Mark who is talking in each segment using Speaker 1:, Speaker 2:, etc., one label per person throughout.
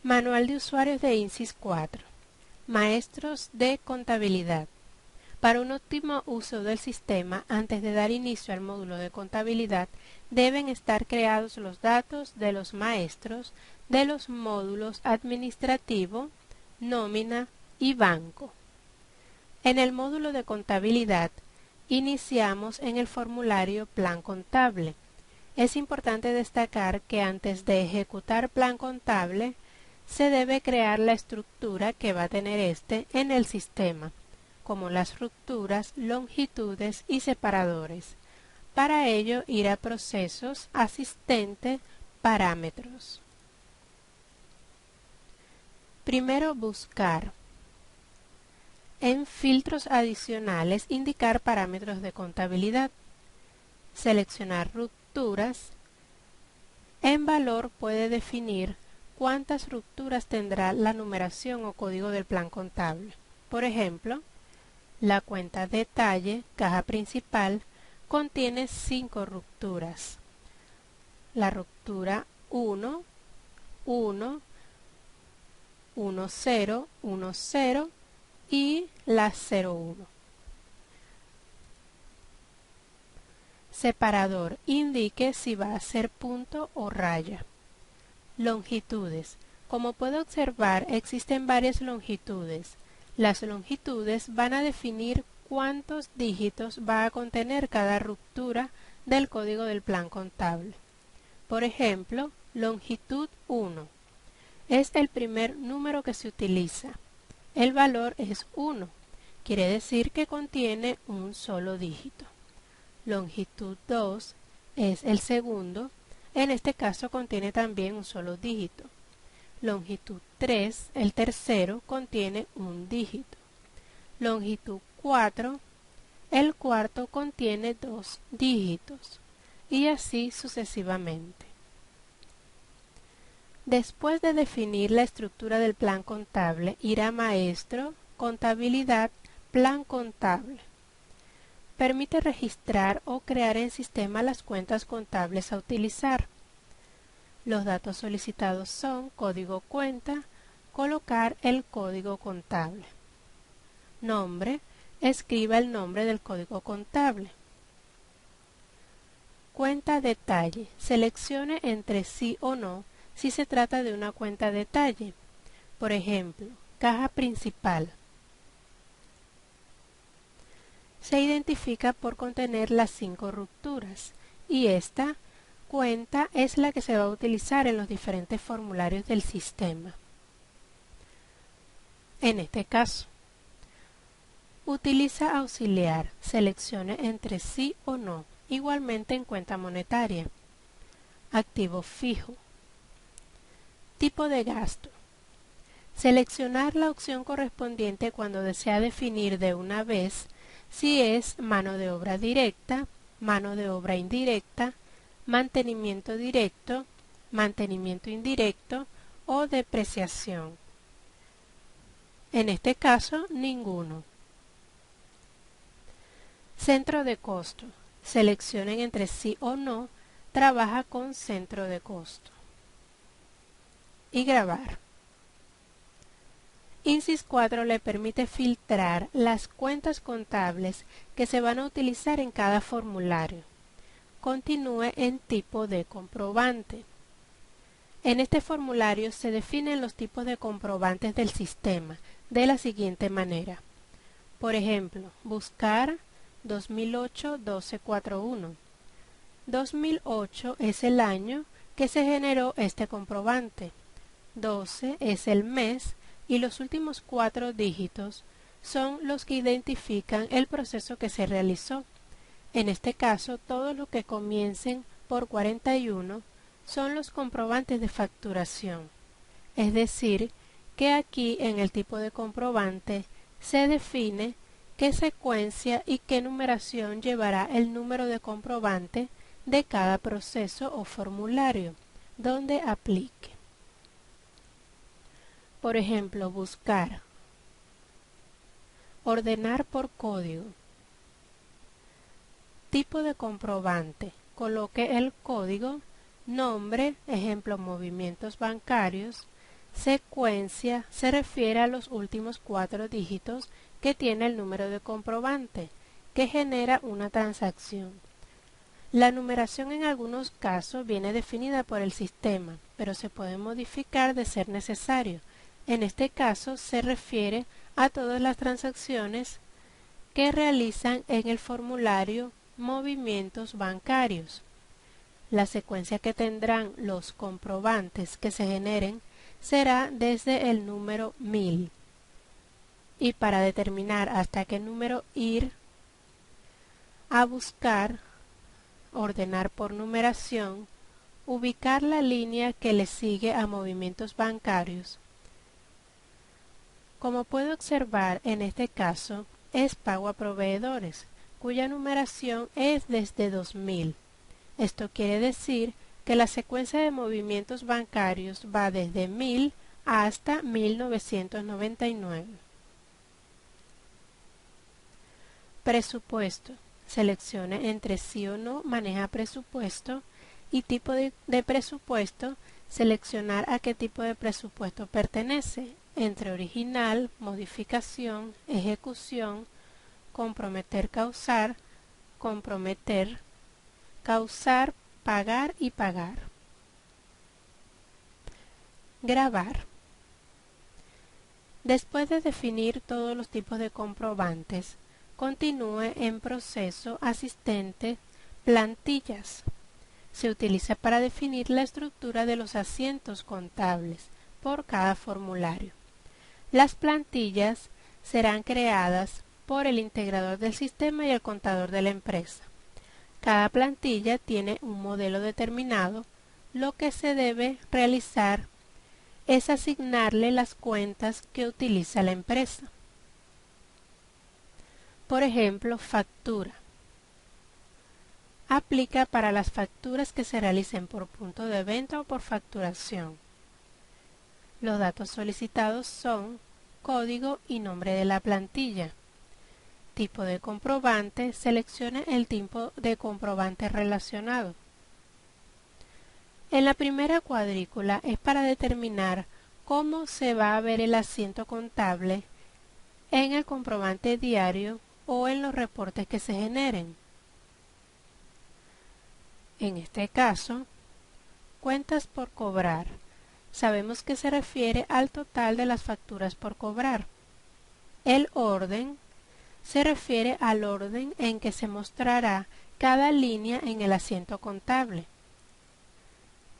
Speaker 1: Manual de usuarios de INSYS 4. Maestros de contabilidad. Para un óptimo uso del sistema, antes de dar inicio al módulo de contabilidad, deben estar creados los datos de los maestros de los módulos administrativo, nómina y banco. En el módulo de contabilidad, iniciamos en el formulario Plan Contable. Es importante destacar que antes de ejecutar Plan Contable, se debe crear la estructura que va a tener este en el sistema, como las rupturas, longitudes y separadores. Para ello, ir a Procesos, Asistente, Parámetros. Primero, buscar. En Filtros adicionales, indicar parámetros de contabilidad. Seleccionar rupturas. En valor puede definir cuántas rupturas tendrá la numeración o código del plan contable. Por ejemplo, la cuenta detalle, caja principal, contiene 5 rupturas. La ruptura 1, 1, 1, 0, 1, 0 y la 0, 1. Separador, indique si va a ser punto o raya. Longitudes. Como puede observar, existen varias longitudes. Las longitudes van a definir cuántos dígitos va a contener cada ruptura del código del plan contable. Por ejemplo, longitud 1 es el primer número que se utiliza. El valor es 1, quiere decir que contiene un solo dígito. Longitud 2 es el segundo. En este caso contiene también un solo dígito. Longitud 3, el tercero, contiene un dígito. Longitud 4, el cuarto contiene 2 dígitos. Y así sucesivamente. Después de definir la estructura del plan contable, ir a Maestro, Contabilidad, Plan Contable. Permite registrar o crear en sistema las cuentas contables a utilizar. Los datos solicitados son código cuenta, colocar el código contable. Nombre, escriba el nombre del código contable. Cuenta detalle, seleccione entre sí o no si se trata de una cuenta detalle. Por ejemplo, caja principal. Se identifica por contener las 5 rupturas y esta cuenta es la que se va a utilizar en los diferentes formularios del sistema. En este caso, utiliza auxiliar, seleccione entre sí o no, igualmente en cuenta monetaria. Activo fijo. Tipo de gasto. Seleccionar la opción correspondiente cuando desea definir de una vez si es mano de obra directa, mano de obra indirecta, mantenimiento directo, mantenimiento indirecto o depreciación. En este caso, ninguno. Centro de costo. Seleccionen entre sí o no, trabaja con centro de costo. Y grabar. INSYS 4 le permite filtrar las cuentas contables que se van a utilizar en cada formulario. Continúe en tipo de comprobante. En este formulario se definen los tipos de comprobantes del sistema de la siguiente manera. Por ejemplo, buscar 2008-1241. 2008 es el año que se generó este comprobante. 12 es el mes y los últimos 4 dígitos son los que identifican el proceso que se realizó. En este caso, todos los que comiencen por 41 son los comprobantes de facturación. Es decir, que aquí en el tipo de comprobante se define qué secuencia y qué numeración llevará el número de comprobante de cada proceso o formulario, donde aplique. Por ejemplo, buscar, ordenar por código, tipo de comprobante, coloque el código, nombre, ejemplo movimientos bancarios, Secuencia se refiere a los últimos 4 dígitos que tiene el número de comprobante, que genera una transacción. La numeración en algunos casos viene definida por el sistema, pero se puede modificar de ser necesario. En este caso se refiere a todas las transacciones que realizan en el formulario movimientos bancarios. La secuencia que tendrán los comprobantes que se generen será desde el número 1000. Y para determinar hasta qué número ir a buscar, ordenar por numeración, ubicar la línea que le sigue a movimientos bancarios. Como puedo observar en este caso, es pago a proveedores, cuya numeración es desde 2000. Esto quiere decir que la secuencia de movimientos bancarios va desde 1000 hasta 1999. Presupuesto. Seleccione entre sí o no maneja presupuesto y tipo de presupuesto, seleccionar a qué tipo de presupuesto pertenece, entre original, modificación, ejecución, comprometer, causar, comprometer, causar, pagar y pagar. Grabar. Después de definir todos los tipos de comprobantes, continúe en proceso asistente plantillas. Se utiliza para definir la estructura de los asientos contables por cada formulario. Las plantillas serán creadas por el integrador del sistema y el contador de la empresa. Cada plantilla tiene un modelo determinado. Lo que se debe realizar es asignarle las cuentas que utiliza la empresa. Por ejemplo, factura. Aplica para las facturas que se realicen por punto de venta o por facturación. Los datos solicitados son código y nombre de la plantilla. Tipo de comprobante, seleccione el tipo de comprobante relacionado. En la primera cuadrícula es para determinar cómo se va a ver el asiento contable en el comprobante diario o en los reportes que se generen. En este caso, cuentas por cobrar. Sabemos que se refiere al total de las facturas por cobrar. El orden se refiere al orden en que se mostrará cada línea en el asiento contable.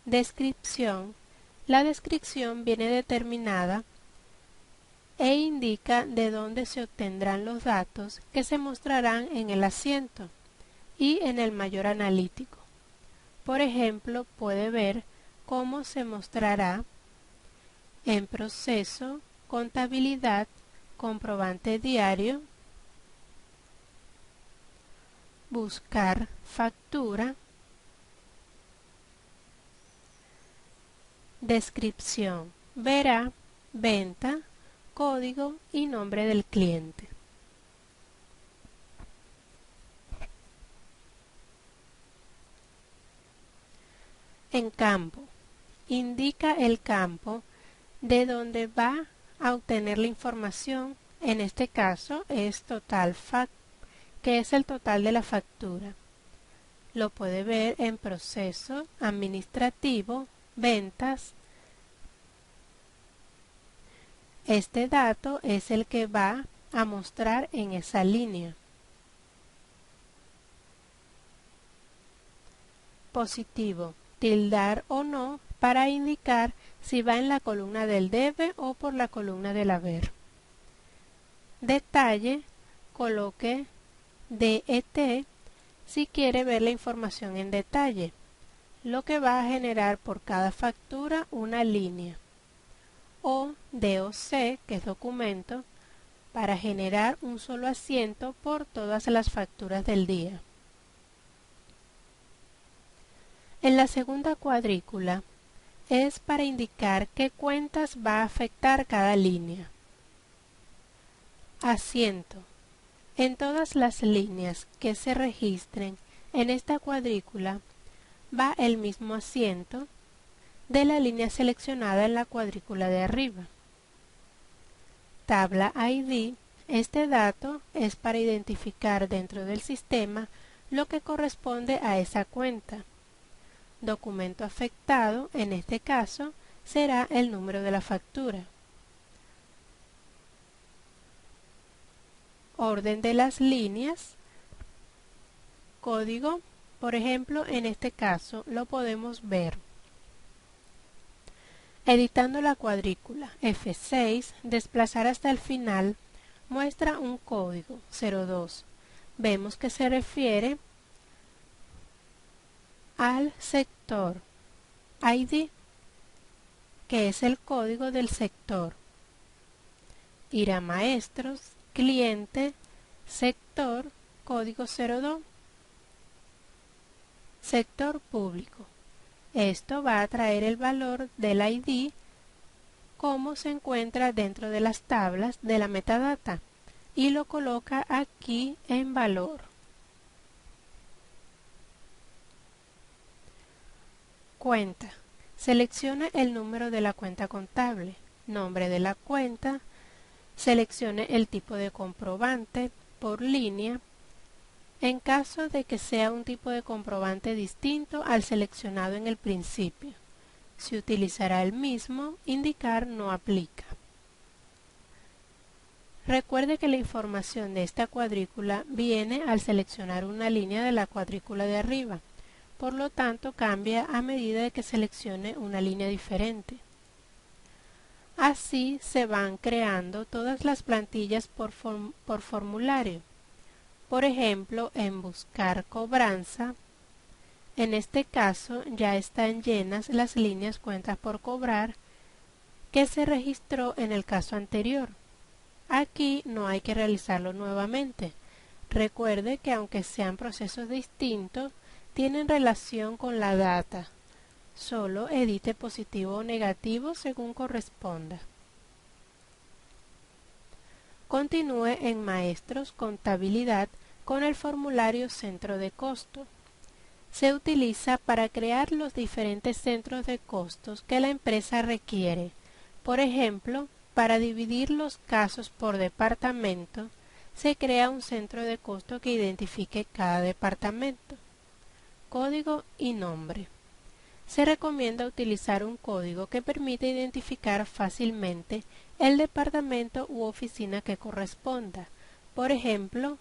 Speaker 1: Descripción. La descripción viene determinada e indica de dónde se obtendrán los datos que se mostrarán en el asiento y en el mayor analítico. Por ejemplo, puede ver cómo se mostrará en proceso, contabilidad, comprobante diario, buscar factura, descripción, verá venta, código y nombre del cliente. En campo, indica el campo de donde va a obtener la información. En este caso es total fact, que es el total de la factura. Lo puede ver en proceso, administrativo, ventas. Este dato es el que va a mostrar en esa línea. Positivo, tildar o no para indicar si va en la columna del debe o por la columna del haber. Detalle, coloque DET si quiere ver la información en detalle, lo que va a generar por cada factura una línea. O DOC, que es documento, para generar un solo asiento por todas las facturas del día. En la segunda cuadrícula es para indicar qué cuentas va a afectar cada línea. Asiento. En todas las líneas que se registren en esta cuadrícula va el mismo asiento de la línea seleccionada en la cuadrícula de arriba. Tabla ID. Este dato es para identificar dentro del sistema lo que corresponde a esa cuenta. Documento afectado, en este caso, será el número de la factura. Orden de las líneas. Código, por ejemplo, en este caso lo podemos ver. Editando la cuadrícula, F6, desplazar hasta el final, muestra un código 02. Vemos que se refiere al sector ID, que es el código del sector. Ir a Maestros, Cliente, Sector, código 02. Sector público. Esto va a traer el valor del ID como se encuentra dentro de las tablas de la metadata y lo coloca aquí en valor. Cuenta. Seleccione el número de la cuenta contable, nombre de la cuenta, seleccione el tipo de comprobante por línea. En caso de que sea un tipo de comprobante distinto al seleccionado en el principio, se utilizará el mismo, indicar no aplica. Recuerde que la información de esta cuadrícula viene al seleccionar una línea de la cuadrícula de arriba, por lo tanto cambia a medida de que seleccione una línea diferente. Así se van creando todas las plantillas por formulario. Por ejemplo, en Buscar cobranza, en este caso ya están llenas las líneas cuentas por cobrar que se registró en el caso anterior. Aquí no hay que realizarlo nuevamente. Recuerde que aunque sean procesos distintos, tienen relación con la data. Solo edite positivo o negativo según corresponda. Continúe en Maestros, Contabilidad con el formulario Centro de Costo. Se utiliza para crear los diferentes centros de costos que la empresa requiere. Por ejemplo, para dividir los casos por departamento, se crea un centro de costo que identifique cada departamento. Código y nombre. Se recomienda utilizar un código que permita identificar fácilmente el departamento u oficina que corresponda. Por ejemplo,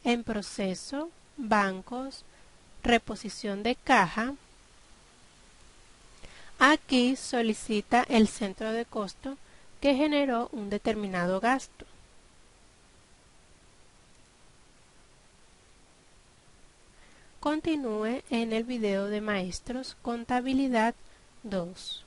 Speaker 1: en proceso, bancos, reposición de caja. Aquí solicita el centro de costo que generó un determinado gasto. Continúe en el video de Maestros, Contabilidad 2.